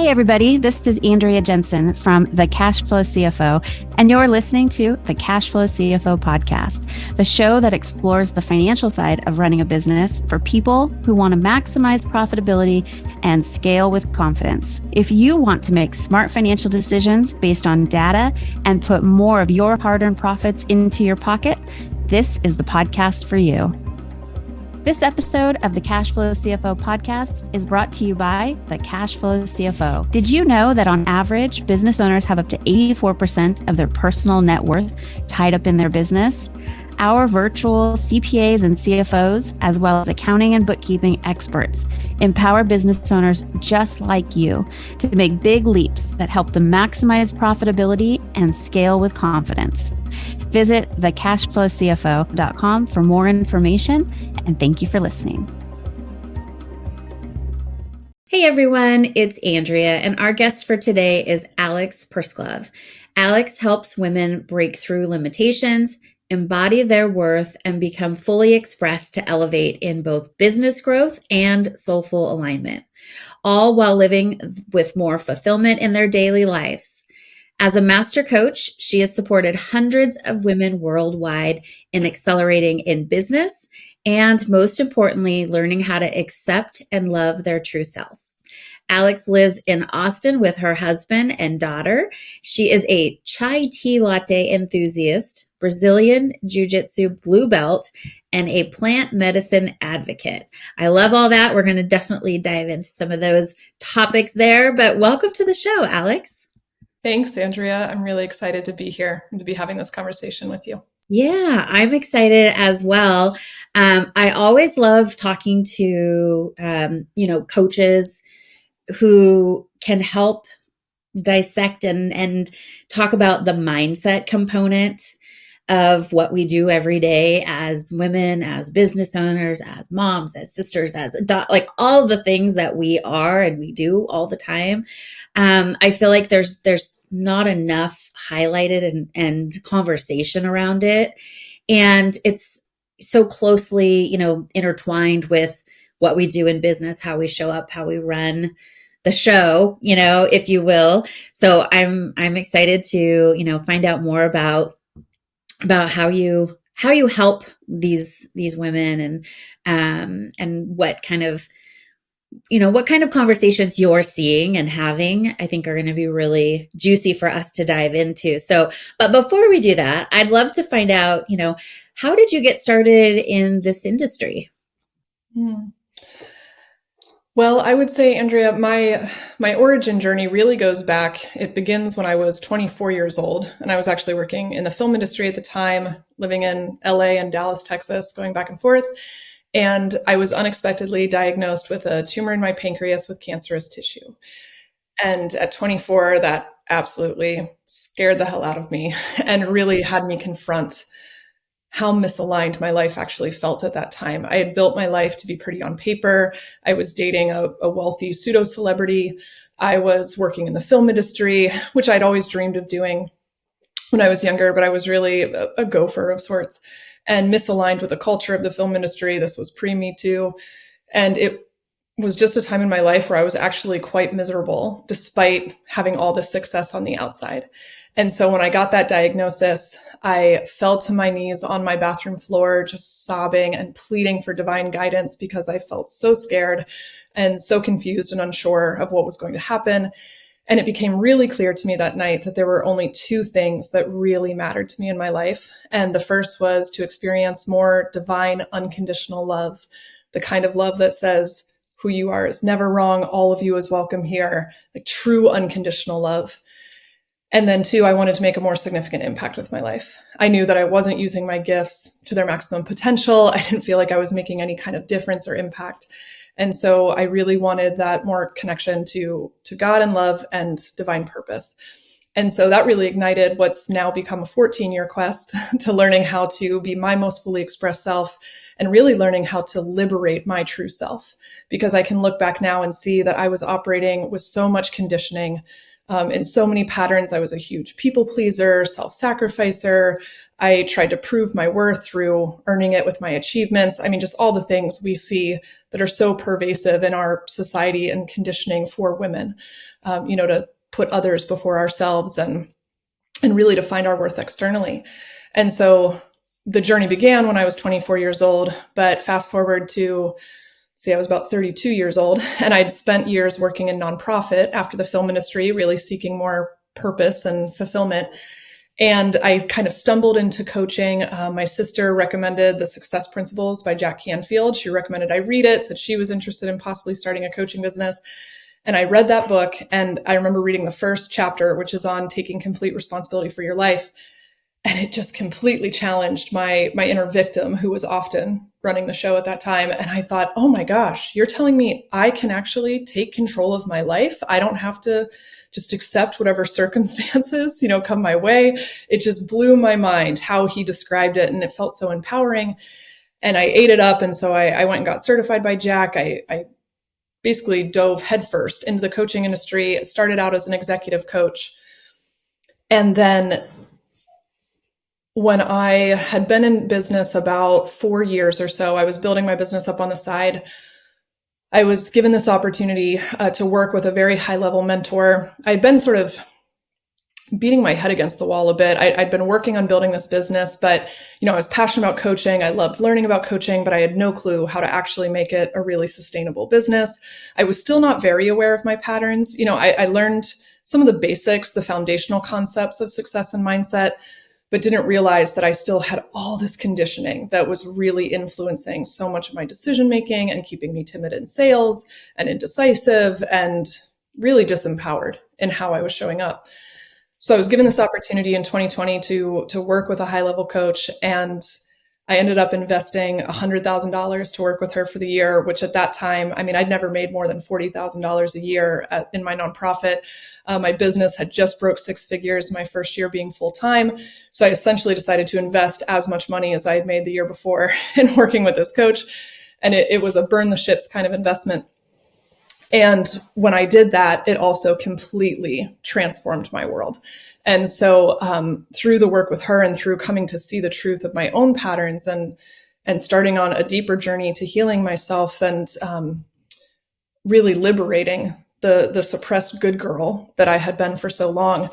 Hey everybody, this is Andrea Jenson from the Cash Flow CFO, and you're listening to the Cash Flow CFO Podcast, the show that explores the financial side of running a business for people who want to maximize profitability and scale with confidence. If you want to make smart financial decisions based on data and put more of your hard-earned profits into your pocket, this is the podcast for you. This episode of the Cash Flow CFO podcast is brought to you by the Cash Flow CFO. Did you know that on average, business owners have up to 84% of their personal net worth tied up in their business? Our virtual CPAs and CFOs, as well as accounting and bookkeeping experts, empower business owners just like you to make big leaps that help them maximize profitability and scale with confidence. Visit thecashflowcfo.com for more information, and thank you for listening. Hey everyone, it's Andrea, and our guest for today is Alex Pursglove. Alex helps women break through limitations, embody their worth, and become fully expressed to elevate in both business growth and soulful alignment, all while living with more fulfillment in their daily lives. As a master coach, she has supported hundreds of women worldwide in accelerating in business and, most importantly, learning how to accept and love their true selves. Alex lives in Austin with her husband and daughter. She is a chai tea latte enthusiast, Brazilian Jiu Jitsu blue belt, and a plant medicine advocate. I love all that. We're going to definitely dive into some of those topics there, but welcome to the show, Alex. Thanks, Andrea. I'm really excited to be here and to be having this conversation with you. Yeah, I'm excited as well. I always love talking to, coaches who can help dissect and talk about the mindset component of what we do every day as women, as business owners, as moms, as sisters, as like all the things that we are and we do all the time. I feel like there's not enough highlighted and conversation around it. And it's so closely, intertwined with what we do in business, how we show up, how we run the show, if you will. So I'm excited to, find out more about how you help these women and what kind of conversations you're seeing and having, I think are going to be really juicy for us to dive into. So, but before we do that, I'd love to find out, how did you get started in this industry? Well, I would say, Andrea, my origin journey really goes back. It begins when I was 24 years old, and I was actually working in the film industry at the time, living in LA and Dallas, Texas, going back and forth. And I was unexpectedly diagnosed with a tumor in my pancreas with cancerous tissue. And at 24, that absolutely scared the hell out of me and really had me confront how misaligned my life actually felt at that time. I had built my life to be pretty on paper. I was dating a wealthy pseudo celebrity. I was working in the film industry, which I'd always dreamed of doing when I was younger, but I was really a gopher of sorts and misaligned with the culture of the film industry. This was pre-Me Too. And it was just a time in my life where I was actually quite miserable, despite having all this success on the outside. And so when I got that diagnosis, I fell to my knees on my bathroom floor, just sobbing and pleading for divine guidance because I felt so scared and so confused and unsure of what was going to happen. And it became really clear to me that night that there were only two things that really mattered to me in my life. And the first was to experience more divine, unconditional love, the kind of love that says, who you are is never wrong. All of you is welcome here, like true unconditional love. And then two, I wanted to make a more significant impact with my life. I knew that I wasn't using my gifts to their maximum potential. I didn't feel like I was making any kind of difference or impact. And so I really wanted that more connection to God and love and divine purpose. And so that really ignited what's now become a 14-year quest to learning how to be my most fully expressed self and really learning how to liberate my true self. Because I can look back now and see that I was operating with so much conditioning in so many patterns. I was a huge people pleaser, self-sacrificer, I tried to prove my worth through earning it with my achievements. I mean, just all the things we see that are so pervasive in our society and conditioning for women, to put others before ourselves and really to find our worth externally. And so the journey began when I was 24 years old, but fast forward to, I was about 32 years old, and I'd spent years working in nonprofit after the film industry, really seeking more purpose and fulfillment. And I kind of stumbled into coaching. My sister recommended The Success Principles by Jack Canfield. She recommended I read it, said she was interested in possibly starting a coaching business. And I read that book, and I remember reading the first chapter, which is on taking complete responsibility for your life. And it just completely challenged my inner victim, who was often running the show at that time. And I thought, oh my gosh, you're telling me I can actually take control of my life. I don't have to just accept whatever circumstances, come my way. It just blew my mind how he described it. And it felt so empowering. And I ate it up. And so I went and got certified by Jack. I basically dove headfirst into the coaching industry, started out as an executive coach. And then when I had been in business about 4 years or so, I was building my business up on the side. I was given this opportunity to work with a very high-level mentor. I'd been sort of beating my head against the wall a bit. I'd been working on building this business, but I was passionate about coaching. I loved learning about coaching, but I had no clue how to actually make it a really sustainable business. I was still not very aware of my patterns. I learned some of the basics, the foundational concepts of success and mindset, but didn't realize that I still had all this conditioning that was really influencing so much of my decision-making and keeping me timid in sales and indecisive and really disempowered in how I was showing up. So I was given this opportunity in 2020 to work with a high-level coach, and I ended up investing $100,000 to work with her for the year, which at that time, I'd never made more than $40,000 a year in my nonprofit. My business had just broke six figures my first year being full-time. So I essentially decided to invest as much money as I had made the year before in working with this coach. And it was a burn the ships kind of investment. And when I did that, it also completely transformed my world. And so through the work with her and through coming to see the truth of my own patterns and starting on a deeper journey to healing myself and really liberating the suppressed good girl that I had been for so long,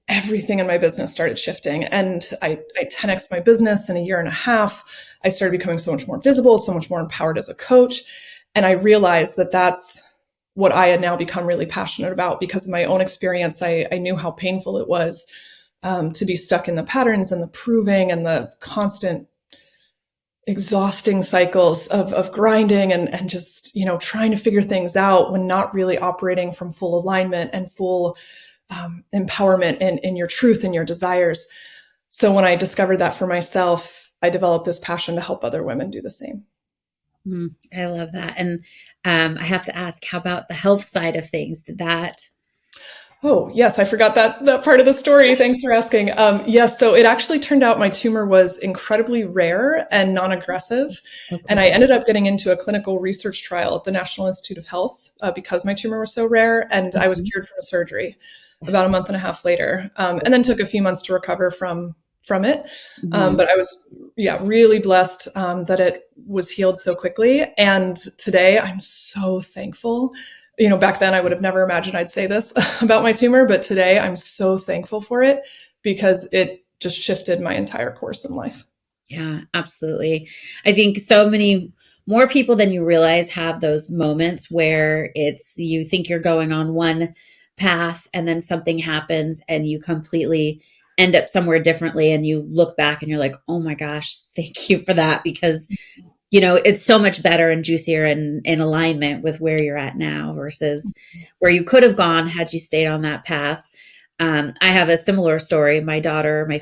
everything in my business started shifting. And I 10x'd my business in a year and a half. I started becoming so much more visible, so much more empowered as a coach. And I realized that that's what I had now become really passionate about because of my own experience. I knew how painful it was to be stuck in the patterns and the proving and the constant exhausting cycles of grinding and just, trying to figure things out when not really operating from full alignment and full empowerment in your truth and your desires. So when I discovered that for myself, I developed this passion to help other women do the same. I love that. And I have to ask, how about the health side of things? Did that? Oh, yes. I forgot that part of the story. Thanks for asking. Yes. So it actually turned out my tumor was incredibly rare and non-aggressive. Okay. And I ended up getting into a clinical research trial at the National Institute of Health because my tumor was so rare. And I was cured from a surgery about a month and a half later. And then took a few months to recover from it. But I was, really blessed that it was healed so quickly. And today I'm so thankful. Back then I would have never imagined I'd say this about my tumor, but today I'm so thankful for it because it just shifted my entire course in life. Yeah, absolutely. I think so many more people than you realize have those moments where you think you're going on one path and then something happens and you completely end up somewhere differently. And you look back and you're like, oh my gosh, thank you for that. Because it's so much better and juicier and in alignment with where you're at now versus where you could have gone had you stayed on that path. I have a similar story. My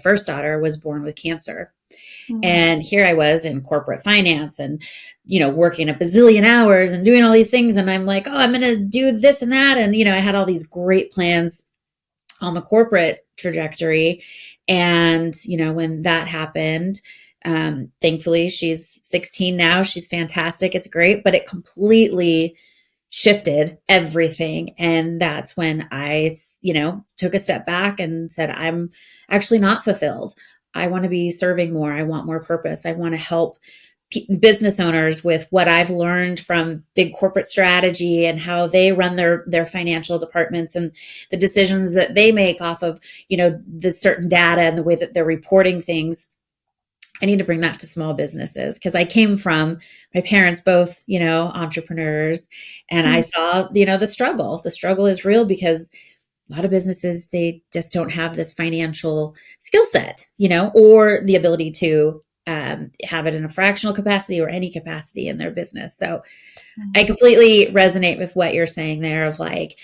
first daughter was born with cancer. Mm-hmm. And here I was in corporate finance and, working a bazillion hours and doing all these things. And I'm like, oh, I'm going to do this and that. And, I had all these great plans on the corporate trajectory. And, when that happened, thankfully she's 16 now. She's fantastic. It's great, but it completely shifted everything. And that's when I, took a step back and said, I'm actually not fulfilled. I want to be serving more. I want more purpose. I want to help business owners with what I've learned from big corporate strategy and how they run their financial departments and the decisions that they make off of, the certain data and the way that they're reporting things. I need to bring that to small businesses because I came from my parents, both, entrepreneurs, and I saw, the struggle. The struggle is real because a lot of businesses, they just don't have this financial skill set, or the ability to have it in a fractional capacity or any capacity in their business. So I completely resonate with what you're saying there of like,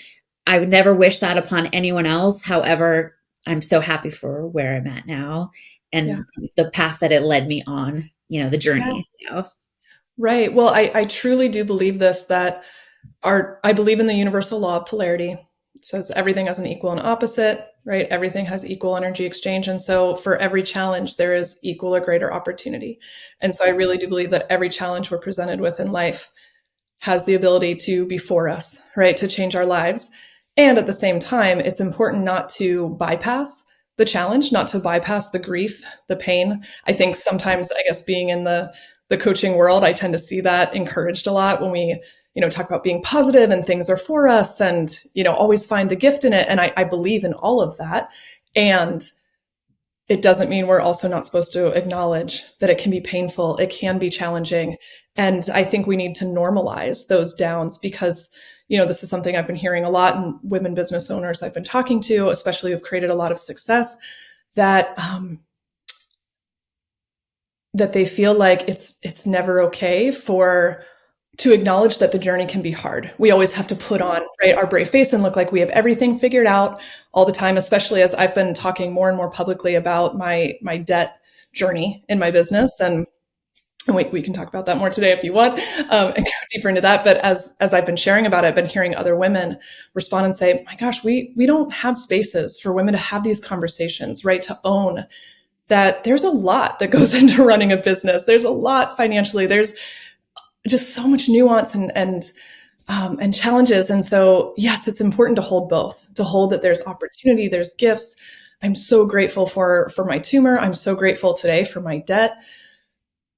I would never wish that upon anyone else. However, I'm so happy for where I'm at now and the path that it led me on, the journey. So. Right. Well, I truly do believe this, that I believe in the universal law of polarity. It says everything has an equal and opposite, right? Everything has equal energy exchange. And so for every challenge, there is equal or greater opportunity. And so I really do believe that every challenge we're presented with in life has the ability to be for us, right? To change our lives. And at the same time, it's important not to bypass the challenge, not to bypass the grief, the pain. I think sometimes, I guess, being in the coaching world, I tend to see that encouraged a lot when we talk about being positive and things are for us and, always find the gift in it. And I believe in all of that. And it doesn't mean we're also not supposed to acknowledge that it can be painful. It can be challenging. And I think we need to normalize those downs because, this is something I've been hearing a lot in women business owners I've been talking to, especially who've created a lot of success, that they feel like it's never okay to acknowledge that the journey can be hard. We always have to put on, right, our brave face and look like we have everything figured out all the time, especially as I've been talking more and more publicly about my debt journey in my business. And we can talk about that more today if you want, and go deeper into that. But as I've been sharing about it, I've been hearing other women respond and say, my gosh, we don't have spaces for women to have these conversations, right? To own that there's a lot that goes into running a business. There's a lot financially. There's just so much nuance and challenges. And so, yes, it's important to hold both, to hold that there's opportunity, there's gifts. I'm so grateful for my tumor. I'm so grateful today for my debt.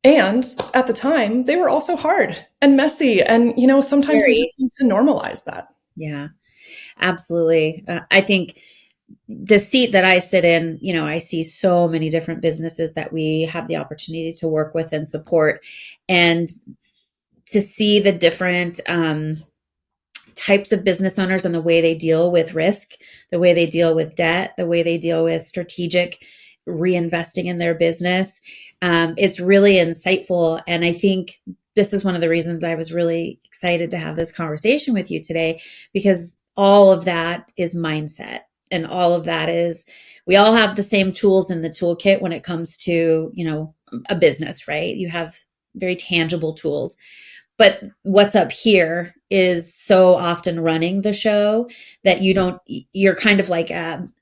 And at the time, they were also hard and messy. And, sometimes we just need to normalize that. Yeah, absolutely. I think the seat that I sit in, I see so many different businesses that we have the opportunity to work with and support. And to see the different types of business owners and the way they deal with risk, the way they deal with debt, the way they deal with strategic reinvesting in their business. It's really insightful. And I think this is one of the reasons I was really excited to have this conversation with you today, because all of that is mindset. And all of that is, we all have the same tools in the toolkit when it comes to, a business, right? You have very tangible tools. But what's up here is so often running the show that you're kind of like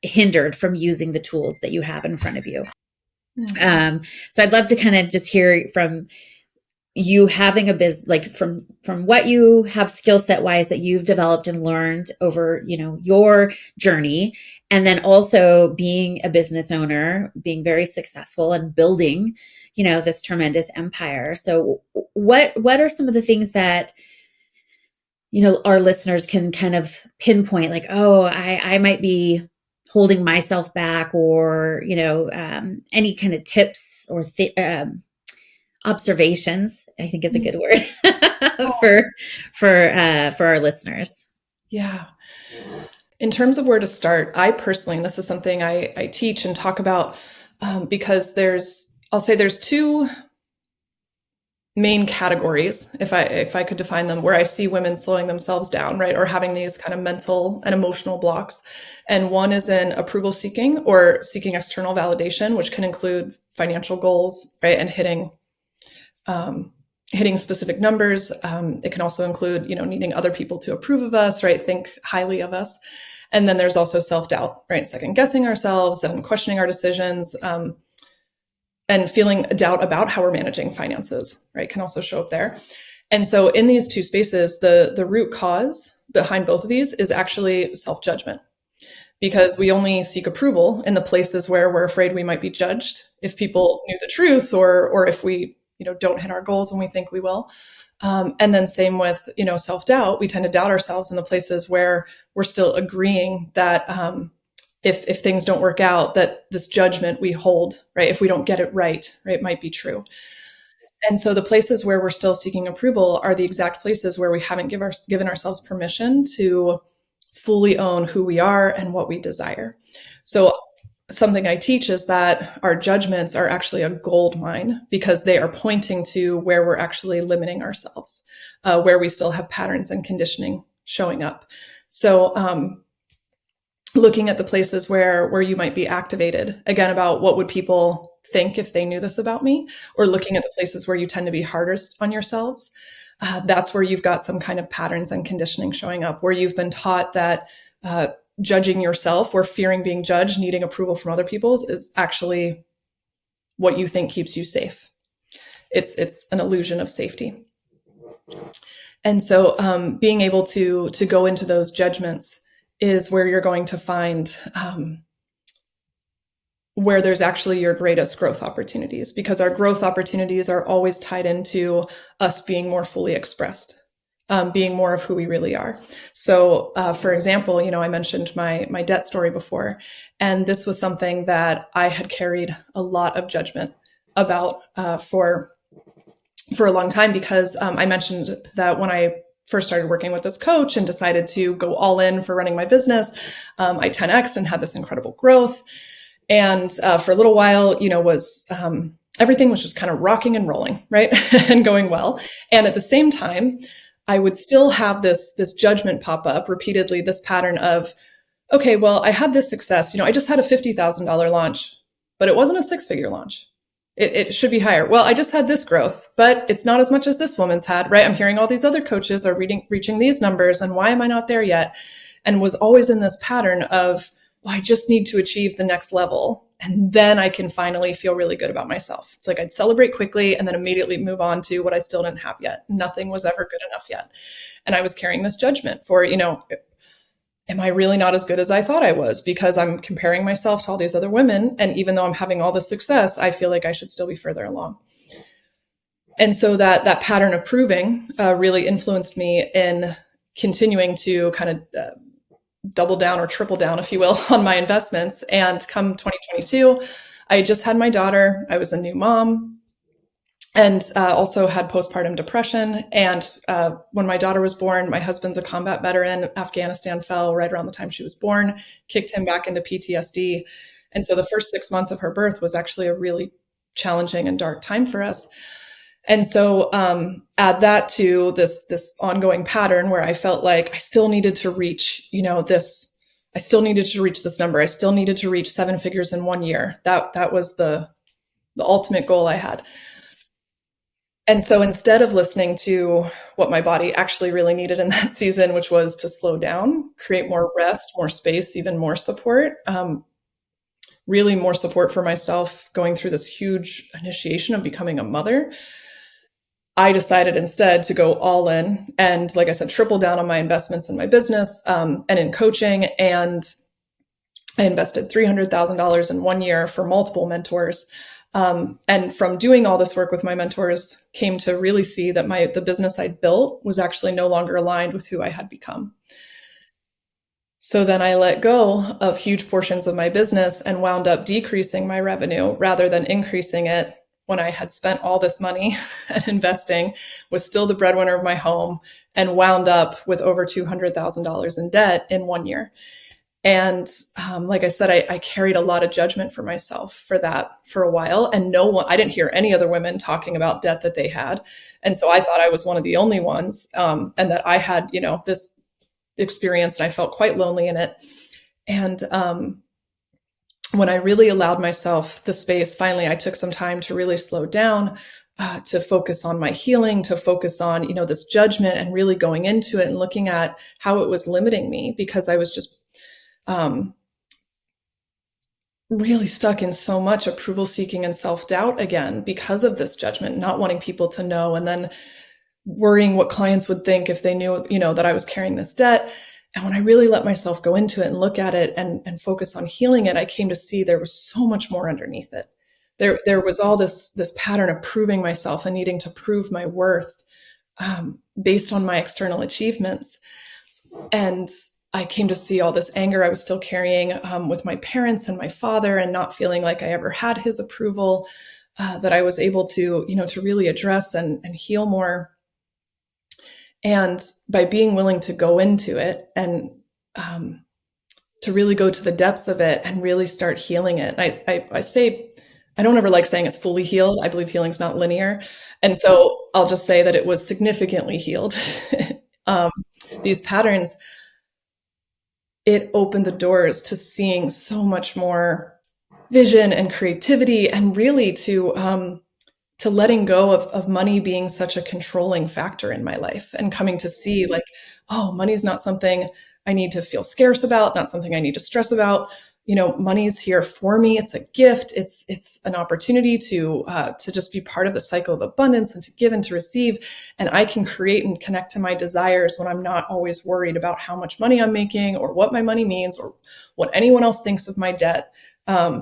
hindered from using the tools that you have in front of you. Mm-hmm. So I'd love to kind of just hear from you having a business, like from what you have skill set wise that you've developed and learned over, your journey. And then also being a business owner, being very successful and building, this tremendous empire. So what are some of the things that, our listeners can kind of pinpoint, like, oh, I might be holding myself back, or, any kind of tips or observations, I think is a good word for our listeners. Yeah. In terms of where to start, I personally, and this is something I teach and talk about, because I'll say there's two main categories, if I could define them, where I see women slowing themselves down, right? Or having these kind of mental and emotional blocks. And one is in approval seeking or seeking external validation, which can include financial goals, right? And hitting specific numbers. It can also include, needing other people to approve of us, right? Think highly of us. And then there's also self-doubt, right? Second guessing ourselves and questioning our decisions, and feeling doubt about how we're managing finances, right? Can also show up there. And so in these two spaces, the root cause behind both of these is actually self-judgment. because we only seek approval in the places where we're afraid we might be judged if people knew the truth, or if we, don't hit our goals when we think we will. And then same with, self-doubt. We tend to doubt ourselves in the places where we're still agreeing that if things don't work out, that this judgment we hold, right, if we don't get it right, might be true. And so the places where we're still seeking approval are the exact places where we haven't given ourselves permission to fully own who we are and what we desire. So something I teach is that our judgments are actually a gold mine, because they are pointing to where we're actually limiting ourselves, where we still have patterns and conditioning showing up. So looking at the places where you might be activated, again, about what would people think if they knew this about me, or looking at the places where you tend to be hardest on yourselves, that's where you've got some kind of patterns and conditioning showing up, where you've been taught that judging yourself or fearing being judged, needing approval from other people's, is actually what you think keeps you safe. It's an illusion of safety. And so being able to go into those judgments is where you're going to find where there's actually your greatest growth opportunities, because our growth opportunities are always tied into us being more fully expressed, being more of who we really are. So, for example, I mentioned my debt story before, and this was something that I had carried a lot of judgment about for a long time, because I mentioned that when I first started working with this coach and decided to go all in for running my business, I 10x'd and had this incredible growth. And for a little while, everything was just kind of rocking and rolling, right? And going well. And at the same time, I would still have this judgment pop up repeatedly, this pattern of, okay, well, I had this success. I just had a $50,000 launch, but it wasn't a six-figure launch. It should be higher. Well, I just had this growth, but it's not as much as this woman's had, right? I'm hearing all these other coaches are reaching these numbers, and why am I not there yet? And was always in this pattern of, well, I just need to achieve the next level, and then I can finally feel really good about myself. It's like I'd celebrate quickly and then immediately move on to what I still didn't have yet. Nothing was ever good enough yet. And I was carrying this judgment for, am I really not as good as I thought I was? Because I'm comparing myself to all these other women. And even though I'm having all this success, I feel like I should still be further along. And so that pattern of proving really influenced me in continuing to kind of double down or triple down, if you will, on my investments. And come 2022, I just had my daughter. I was a new mom, and also had postpartum depression. And when my daughter was born, my husband's a combat veteran. Afghanistan fell right around the time she was born, kicked him back into PTSD. And so the first 6 months of her birth was actually a really challenging and dark time for us. And so add that to this ongoing pattern where I felt like I still needed to reach, I still needed to reach this number. I still needed to reach 7 figures in 1 year. That was the ultimate goal I had. And so instead of listening to what my body actually really needed in that season, which was to slow down, create more rest, more space, even more support, really more support for myself going through this huge initiation of becoming a mother, I decided instead to go all in and, like I said, triple down on my investments in my business and in coaching. And I invested $300,000 in 1 year for multiple mentors. And from doing all this work with my mentors, came to really see that the business I'd built was actually no longer aligned with who I had become. So then I let go of huge portions of my business and wound up decreasing my revenue rather than increasing it, when I had spent all this money and investing, was still the breadwinner of my home, and wound up with over $200,000 in debt in 1 year. And like I said, I carried a lot of judgment for myself for that for a while. And I didn't hear any other women talking about debt that they had. And so I thought I was one of the only ones, and that I had, this experience, and I felt quite lonely in it. And when I really allowed myself the space, finally, I took some time to really slow down, to focus on my healing, to focus on, this judgment, and really going into it and looking at how it was limiting me, because I was just really stuck in so much approval seeking and self-doubt again, because of this judgment, not wanting people to know, and then worrying what clients would think if they knew, that I was carrying this debt. And when I really let myself go into it and look at it and focus on healing it, I came to see there was so much more underneath it. There was all this pattern of proving myself and needing to prove my worth based on my external achievements. And I came to see all this anger I was still carrying with my parents and my father, and not feeling like I ever had his approval, that I was able to, to really address and heal more. And by being willing to go into it and to really go to the depths of it and really start healing it. I say, I don't ever like saying it's fully healed. I believe healing's not linear. And so I'll just say that it was significantly healed. These patterns, it opened the doors to seeing so much more vision and creativity, and really to letting go of money being such a controlling factor in my life, and coming to see like, oh, money's not something I need to feel scarce about, not something I need to stress about. Money's here for me. It's a gift. It's an opportunity to just be part of the cycle of abundance and to give and to receive. And I can create and connect to my desires when I'm not always worried about how much money I'm making or what my money means or what anyone else thinks of my debt.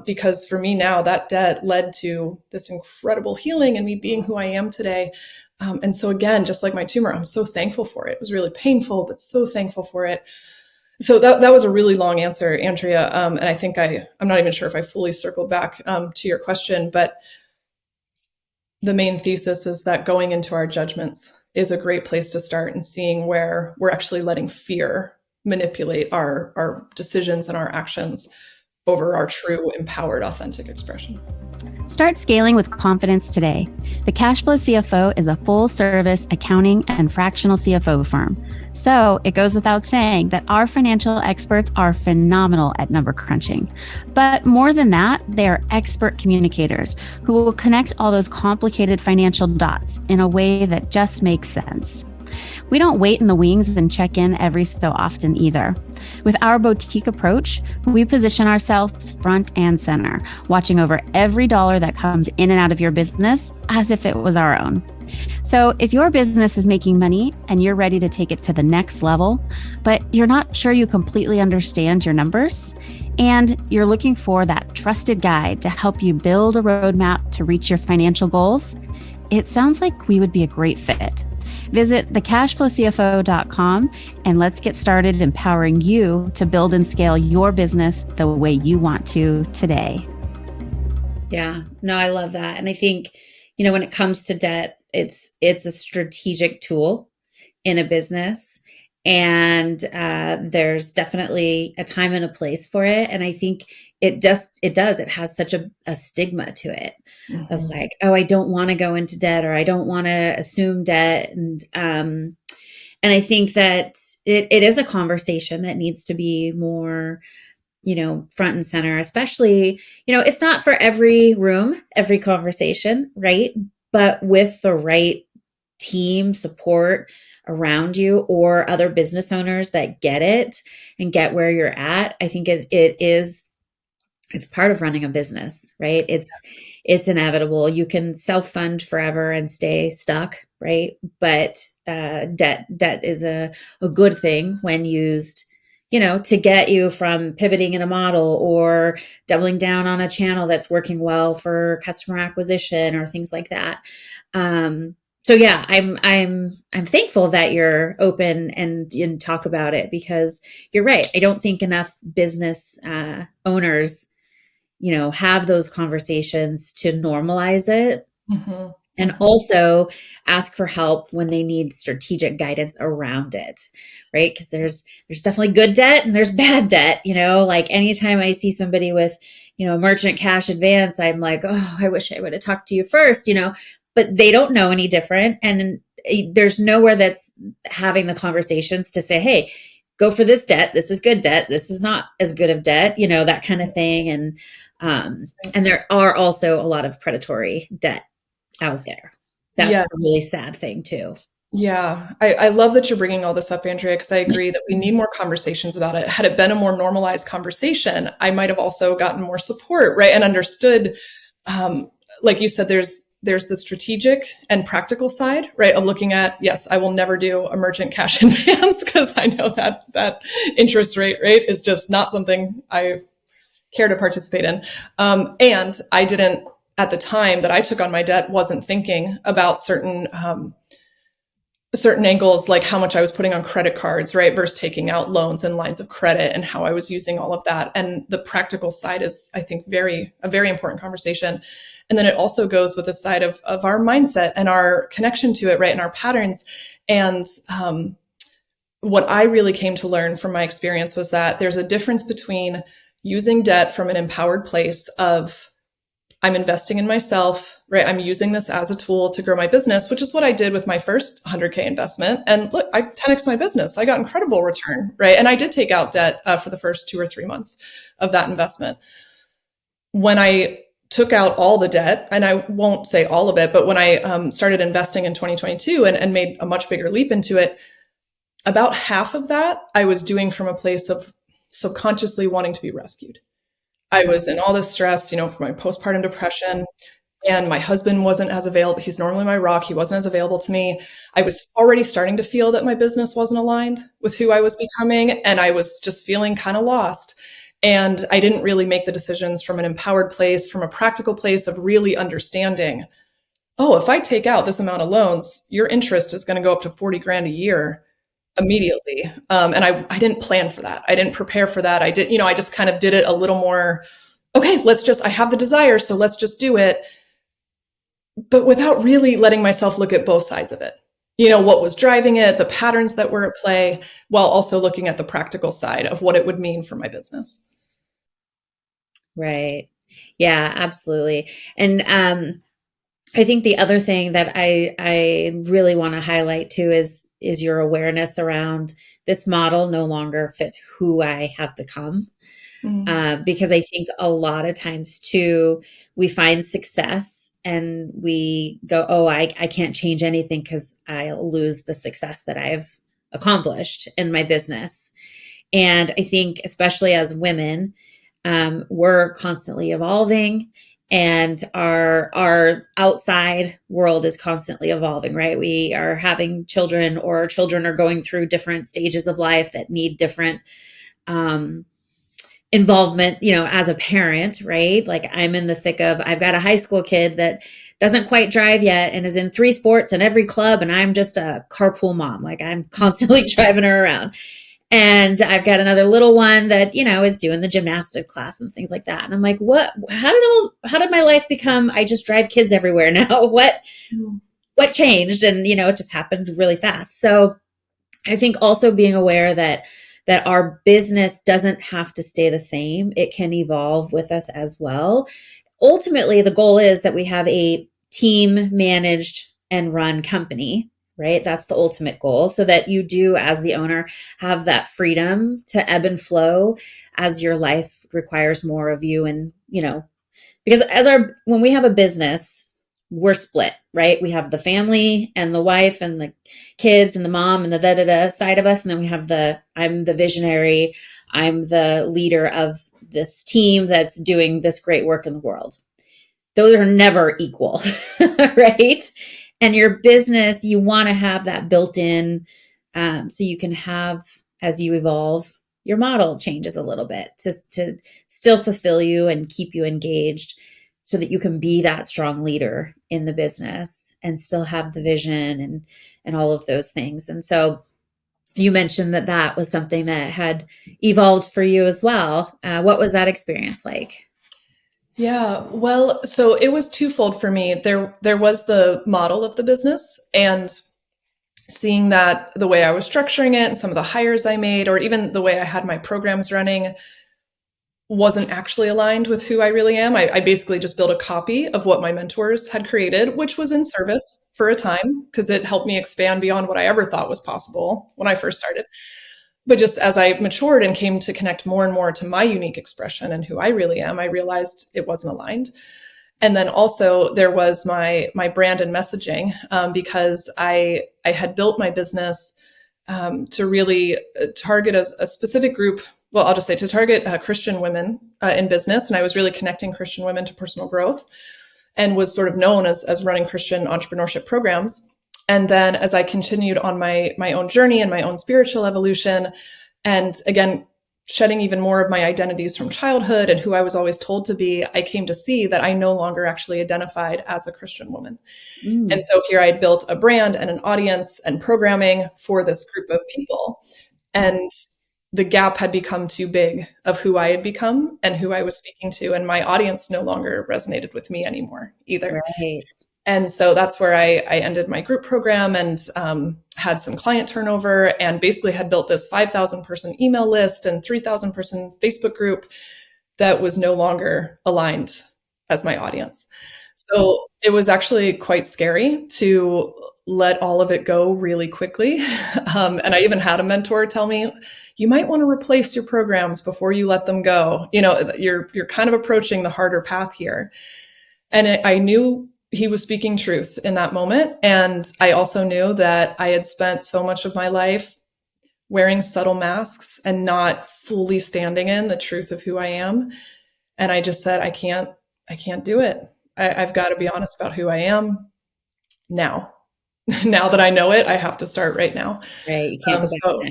Because for me now, that debt led to this incredible healing and me being who I am today. And so again, just like my tumor, I'm so thankful for it. It was really painful, but so thankful for it. So that was a really long answer, Andrea. And I think I'm not even sure if I fully circled back to your question, but the main thesis is that going into our judgments is a great place to start, and seeing where we're actually letting fear manipulate our decisions and our actions over our true, empowered, authentic expression. Start scaling with confidence today. The Cash Flow CFO is a full-service accounting and fractional CFO firm. So it goes without saying that our financial experts are phenomenal at number crunching. But more than that, they are expert communicators who will connect all those complicated financial dots in a way that just makes sense. We don't wait in the wings and check in every so often either. With our boutique approach, we position ourselves front and center, watching over every dollar that comes in and out of your business as if it was our own. So if your business is making money and you're ready to take it to the next level, but you're not sure you completely understand your numbers, and you're looking for that trusted guide to help you build a roadmap to reach your financial goals, it sounds like we would be a great fit. Visit thecashflowcfo.com and let's get started empowering you to build and scale your business the way you want to today. Yeah, no, I love that. And I think, when it comes to debt, it's a strategic tool in a business, and there's definitely a time and a place for it. And I think it has such a stigma to it. Mm-hmm. Of like, oh, I don't want to go into debt, or I don't want to assume debt. And I think that it is a conversation that needs to be more, front and center, especially, it's not for every room, every conversation, right? But with the right team support around you, or other business owners that get it and get where you're at, I think it's part of running a business, right? It's inevitable. You can self-fund forever and stay stuck, right? But debt is a good thing when used, to get you from pivoting in a model or doubling down on a channel that's working well for customer acquisition or things like that. So yeah, I'm thankful that you're open and talk about it, because you're right. I don't think enough business owners have those conversations to normalize it. Mm-hmm. And also ask for help when they need strategic guidance around it, right? Because there's definitely good debt and there's bad debt, like anytime I see somebody with, merchant cash advance, I'm like, oh, I wish I would have talked to you first, but they don't know any different. And there's nowhere that's having the conversations to say, hey, go for this debt. This is good debt. This is not as good of debt, that kind of thing. And there are also a lot of predatory debt out there. That's a really sad thing too. Yeah. I love that you're bringing all this up, Andrea, because I agree that we need more conversations about it. Had it been a more normalized conversation, I might have also gotten more support, right? And understood, like you said, there's there's the strategic and practical side, right? Of looking at, yes, I will never do emergent cash advance because I know that interest rate is just not something I care to participate in. And I didn't, at the time that I took on my debt, wasn't thinking about certain angles, like how much I was putting on credit cards, right? Versus taking out loans and lines of credit and how I was using all of that. And the practical side is, I think, a very important conversation. And then it also goes with the side of our mindset and our connection to it, right? And our patterns. And what I really came to learn from my experience was that there's a difference between using debt from an empowered place of, I'm investing in myself, right? I'm using this as a tool to grow my business, which is what I did with my first 100K investment. And look, I 10x my business. I got incredible return, right? And I did take out debt for the first 2 or 3 months of that investment. When I took out all the debt, and I won't say all of it, but when I started investing in 2022 and made a much bigger leap into it, about half of that I was doing from a place of subconsciously wanting to be rescued. I was in all this stress, from my postpartum depression, and my husband wasn't as available. He's normally my rock. He wasn't as available to me. I was already starting to feel that my business wasn't aligned with who I was becoming. And I was just feeling kind of lost. And I didn't really make the decisions from an empowered place, from a practical place of really understanding, oh, if I take out this amount of loans, your interest is going to go up to 40 grand a year immediately. And I didn't plan for that. I didn't prepare for that. I just kind of did it a little more, okay, I have the desire, so let's just do it. But without really letting myself look at both sides of it. What was driving it, the patterns that were at play, while also looking at the practical side of what it would mean for my business. Right. Yeah, absolutely. And I think the other thing that I really want to highlight too is your awareness around this model no longer fits who I have become. Because I think a lot of times too, we find success and we go, oh, I can't change anything because I'll lose the success that I've accomplished in my business. And I think especially as women, we're constantly evolving. And our outside world is constantly evolving, right? We are having children, or our children are going through different stages of life that need different involvement, as a parent, right? Like I'm in the thick of, I've got a high school kid that doesn't quite drive yet and is in 3 sports and every club. And I'm just a carpool mom. Like I'm constantly driving her around. And I've got another little one that, is doing the gymnastics class and things like that. And I'm like, how did my life become, I just drive kids everywhere now? What changed? And, it just happened really fast. So I think also being aware that our business doesn't have to stay the same. It can evolve with us as well. Ultimately, the goal is that we have a team managed and run company, right? That's the ultimate goal, so that you do, as the owner, have that freedom to ebb and flow as your life requires more of you. And, because when we have a business, we're split, right? We have the family and the wife and the kids and the mom and the side of us. And then we have I'm the visionary, I'm the leader of this team that's doing this great work in the world. Those are never equal, right? And your business, you want to have that built in, so you can have, as you evolve, your model changes a little bit to still fulfill you and keep you engaged, so that you can be that strong leader in the business and still have the vision and all of those things. And so you mentioned that was something that had evolved for you as well. What was that experience like? Yeah, well, so it was twofold for me. There was the model of the business, and seeing that the way I was structuring it and some of the hires I made, or even the way I had my programs running, wasn't actually aligned with who I really am. I basically just built a copy of what my mentors had created, which was in service for a time because it helped me expand beyond what I ever thought was possible when I first started. But just as I matured and came to connect more and more to my unique expression and who I really am, I realized it wasn't aligned. And then also there was my brand and messaging, because I had built my business to really target a specific group. Well, I'll just say to target Christian women in business. And I was really connecting Christian women to personal growth. and was sort of known as running Christian entrepreneurship programs. And then as I continued on my own journey and my own spiritual evolution, and again, shedding even more of my identities from childhood and who I was always told to be, I came to see that I no longer actually identified as a Christian woman. And so here I had built a brand and an audience and programming for this group of people. And the gap had become too big of who I had become and who I was speaking to. And my audience no longer resonated with me anymore either. Right. And so that's where I ended my group program and had some client turnover, and basically had built this 5,000 person email list and 3,000 person Facebook group that was no longer aligned as my audience. So it was actually quite scary to let all of it go really quickly. And I even had a mentor tell me, you might want to replace your programs before you let them go. You know, you're kind of approaching the harder path here. And I knew he was speaking truth in that moment. And I also knew that I had spent so much of my life wearing subtle masks and not fully standing in the truth of who I am. And I just said, I can't do it. I've got to be honest about who I am now. Now that I know it, I have to start right now. Right. You can't go back.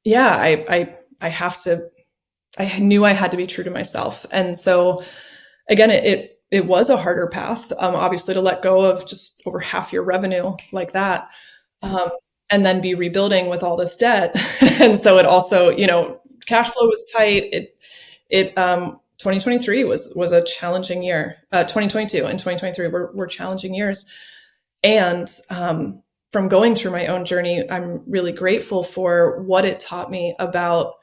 Yeah, I have to, I knew I had to be true to myself. And so again, it was a harder path, obviously, to let go of just over half your revenue like that, and then be rebuilding with all this debt. And so it also, you know, cash flow was tight. 2023 was a challenging year. 2022 and 2023 were challenging years. And from going through my own journey, I'm really grateful for what it taught me about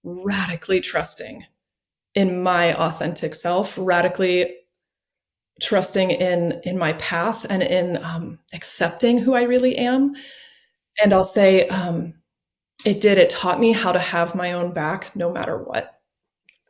radically trusting in my authentic self, radically trusting in my path and in accepting who I really am. And I'll say it taught me how to have my own back no matter what.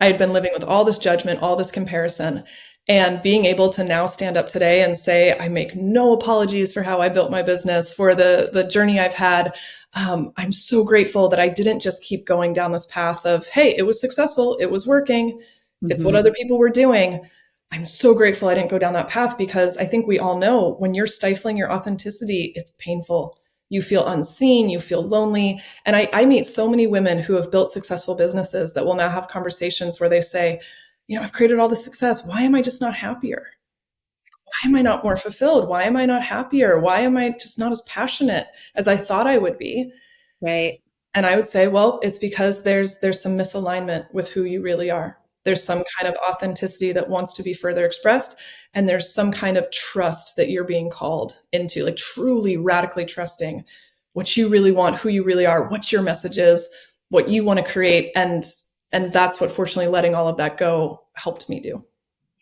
I had been living with all this judgment, all this comparison, and being able to now stand up today and say, I make no apologies for how I built my business, for the journey I've had. I'm so grateful that I didn't just keep going down this path of, hey, it was successful, it was working, it's what other people were doing. I'm so grateful I didn't go down that path, because I think we all know when you're stifling your authenticity, it's painful. You feel unseen, you feel lonely. And I meet so many women who have built successful businesses that will now have conversations where they say, you know, I've created all this success. Why am I just not happier? Why am I not more fulfilled? Why am I not happier? Why am I just not as passionate as I thought I would be? Right. And I would say, well, it's because there's some misalignment with who you really are. There's some kind of authenticity that wants to be further expressed. And there's some kind of trust that you're being called into, like truly radically trusting what you really want, who you really are, what your message is, what you want to create. And that's what, fortunately, letting all of that go helped me do.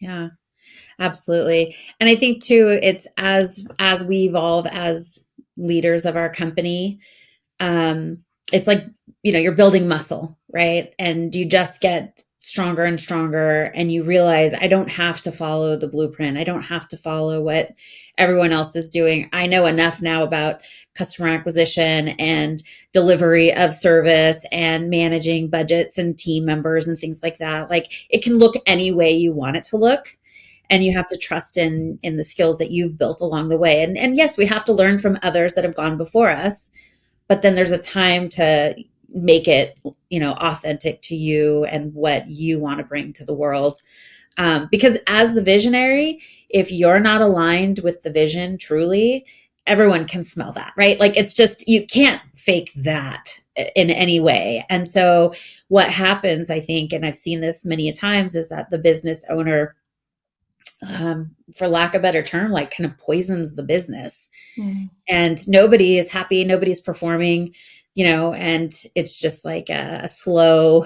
Yeah, absolutely. And I think too, it's as we evolve as leaders of our company, it's like, you know, you're building muscle, right? And you just get stronger and stronger, and you realize I don't have to follow the blueprint. I don't have to follow what everyone else is doing. I know enough now about customer acquisition and delivery of service and managing budgets and team members and things like that. Like, it can look any way you want it to look, and you have to trust in the skills that you've built along the way. And yes, we have to learn from others that have gone before us, but then there's a time to make it, you know, authentic to you and what you want to bring to the world. Because as the visionary, if you're not aligned with the vision truly, everyone can smell that, right? Like, it's just, you can't fake that in any way. And so what happens, I think, and I've seen this many a times, is that the business owner, for lack of a better term, like kind of poisons the business. And nobody is happy, nobody's performing, you know, and it's just like a slow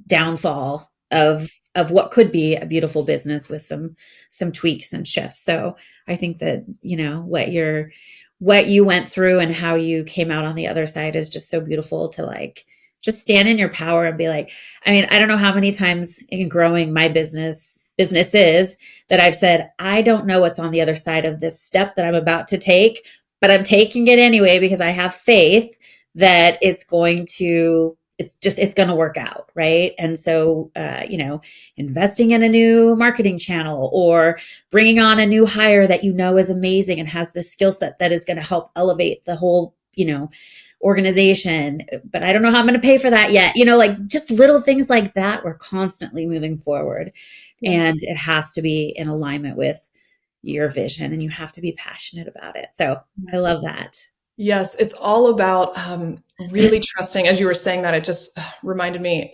downfall of what could be a beautiful business with some tweaks and shifts. So I think that, you know, what you went through and how you came out on the other side is just so beautiful to, like, just stand in your power and be like, I mean, I don't know how many times in growing my businesses that I've said, I don't know what's on the other side of this step that I'm about to take, but I'm taking it anyway because I have faith that it's going to it's going to work out. Right. And so, investing in a new marketing channel or bringing on a new hire that is amazing and has the skill set that is going to help elevate the whole, organization, but I don't know how I'm going to pay for that yet. Like just little things like that. We're constantly moving forward. Yes. And it has to be in alignment with your vision and you have to be passionate about it. So yes. I love that. Yes. It's all about really trusting. As you were saying that, it just reminded me,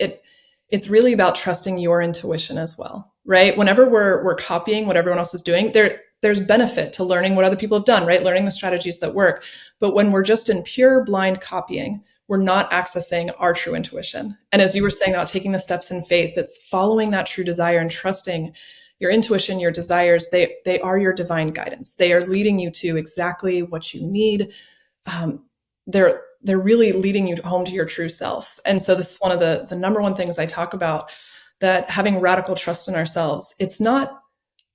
it's really about trusting your intuition as well, right? Whenever we're copying what everyone else is doing, there's benefit to learning what other people have done, right? Learning the strategies that work. But when we're just in pure blind copying, we're not accessing our true intuition. And as you were saying about taking the steps in faith, it's following that true desire and trusting your intuition, your desires. They are your divine guidance. They are leading you to exactly what you need. They're really leading you home to your true self. And so this is one of the number one things I talk about, that having radical trust in ourselves.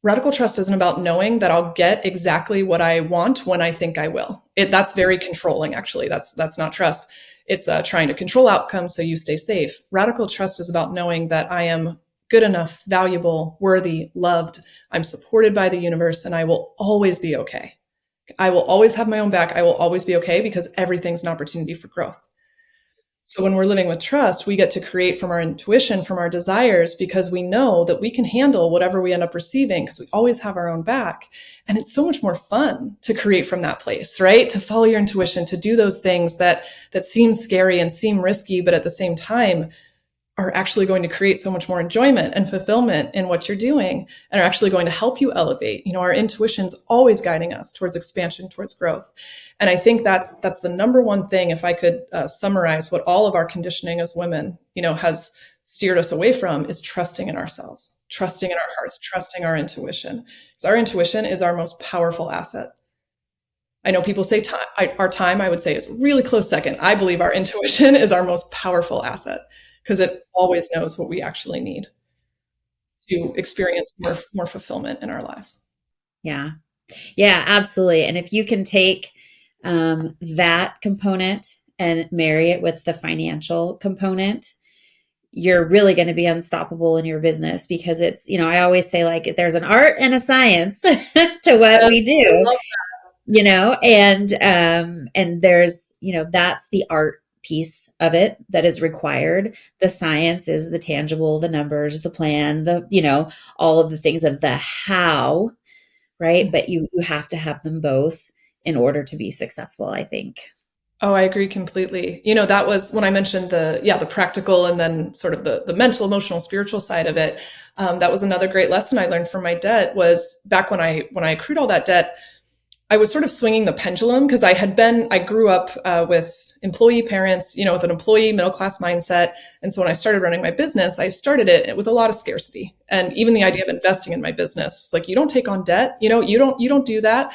Radical trust isn't about knowing that I'll get exactly what I want when I think I will. That's very controlling, actually. That's not trust. It's trying to control outcomes so you stay safe. Radical trust is about knowing that I am good enough, valuable, worthy, loved. I'm supported by the universe, and I will always be okay. I will always have my own back. I will always be okay because everything's an opportunity for growth. So when we're living with trust, we get to create from our intuition, from our desires, because we know that we can handle whatever we end up receiving because we always have our own back. And it's so much more fun to create from that place, right? To follow your intuition, to do those things that seem scary and seem risky, but at the same time are actually going to create so much more enjoyment and fulfillment in what you're doing and are actually going to help you elevate. Our intuition's always guiding us towards expansion, towards growth. And I think that's the number one thing, if I could summarize what all of our conditioning as women, has steered us away from, is trusting in ourselves, trusting in our hearts, trusting our intuition. Because our intuition is our most powerful asset. I know people say time, our time, I would say, is a really close second. I believe our intuition is our most powerful asset because it always knows what we actually need to experience more fulfillment in our lives. Yeah. Yeah, absolutely. And if you can take that component and marry it with the financial component, you're really going to be unstoppable in your business because it's, I always say like there's an art and a science to what we do, and there's, that's the art piece of it that is required. The science is the tangible, the numbers, the plan, all of the things of the how, right? But you have to have them both in order to be successful, I think. Oh, I agree completely. That was when I mentioned the practical and then sort of the mental, emotional, spiritual side of it. That was another great lesson I learned from my debt. Was back when I accrued all that debt, I was sort of swinging the pendulum because I grew up with employee parents, with an employee middle-class mindset. And so when I started running my business, I started it with a lot of scarcity. And even the idea of investing in my business was like, you don't take on debt, you don't do that.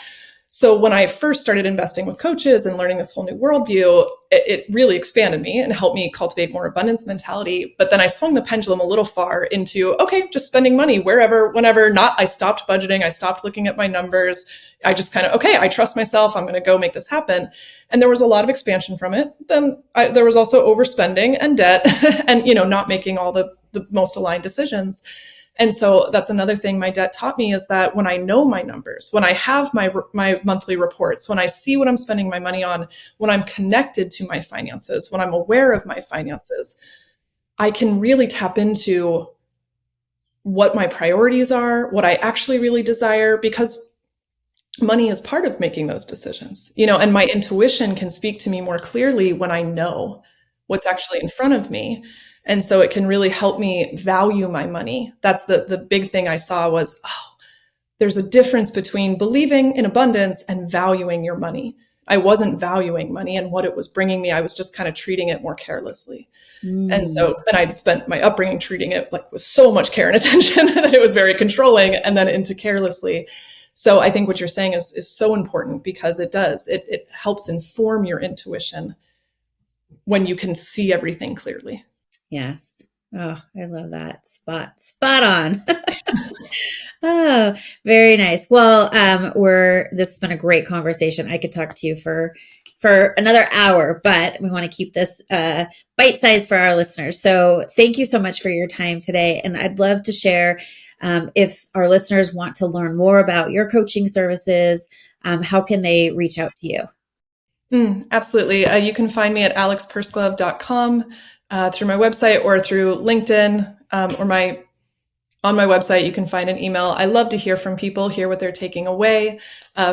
So when I first started investing with coaches and learning this whole new worldview, it really expanded me and helped me cultivate more abundance mentality. But then I swung the pendulum a little far into, okay, just spending money wherever, whenever. I stopped budgeting. I stopped looking at my numbers. I just kind of, okay, I trust myself. I'm going to go make this happen. And there was a lot of expansion from it. Then there was also overspending and debt and, not making all the most aligned decisions. And so that's another thing my debt taught me is that when I know my numbers, when I have my monthly reports, when I see what I'm spending my money on, when I'm connected to my finances, when I'm aware of my finances, I can really tap into what my priorities are, what I actually really desire, because money is part of making those decisions, and my intuition can speak to me more clearly when I know what's actually in front of me. And so it can really help me value my money. That's the big thing I saw was, there's a difference between believing in abundance and valuing your money. I wasn't valuing money and what it was bringing me. I was just kind of treating it more carelessly. And I spent my upbringing treating it like with so much care and attention that it was very controlling and then into carelessly. So I think what you're saying is so important because it helps inform your intuition when you can see everything clearly. Yes. Oh, I love that. Spot on. Oh, very nice. Well, this has been a great conversation. I could talk to you for for another hour, but we want to keep this bite-sized for our listeners. So thank you so much for your time today. And I'd love to share if our listeners want to learn more about your coaching services, how can they reach out to you? Absolutely. You can find me at alexpursglove.com through my website or through LinkedIn or on my website. You can find an email. I love to hear from people, hear what they're taking away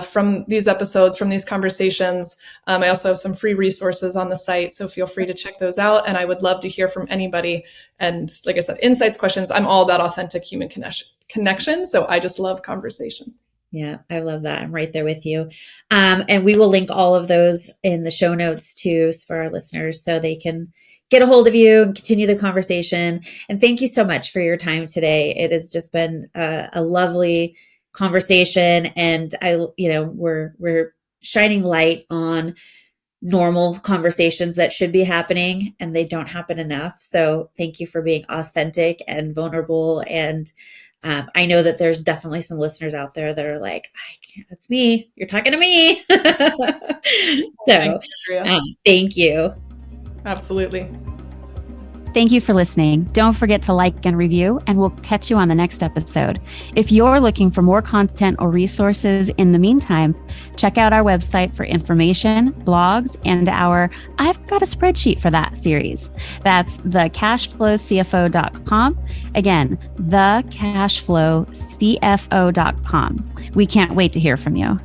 from these episodes, from these conversations. I also have some free resources on the site, so feel free to check those out. And I would love to hear from anybody. And like I said, insights, questions. I'm all about authentic human connection. So I just love conversation. Yeah, I love that. I'm right there with you. And we will link all of those in the show notes too for our listeners so they can get a hold of you and continue the conversation. And thank you so much for your time today. It has just been a lovely conversation. And we're shining light on normal conversations that should be happening and they don't happen enough. So thank you for being authentic and vulnerable. And I know that there's definitely some listeners out there that are like, it's me. You're talking to me. So thank you. Absolutely. Thank you for listening. Don't forget to like and review, and we'll catch you on the next episode. If you're looking for more content or resources in the meantime, check out our website for information, blogs, and our I've Got a Spreadsheet for That series. That's thecashflowcfo.com. Again, thecashflowcfo.com. We can't wait to hear from you.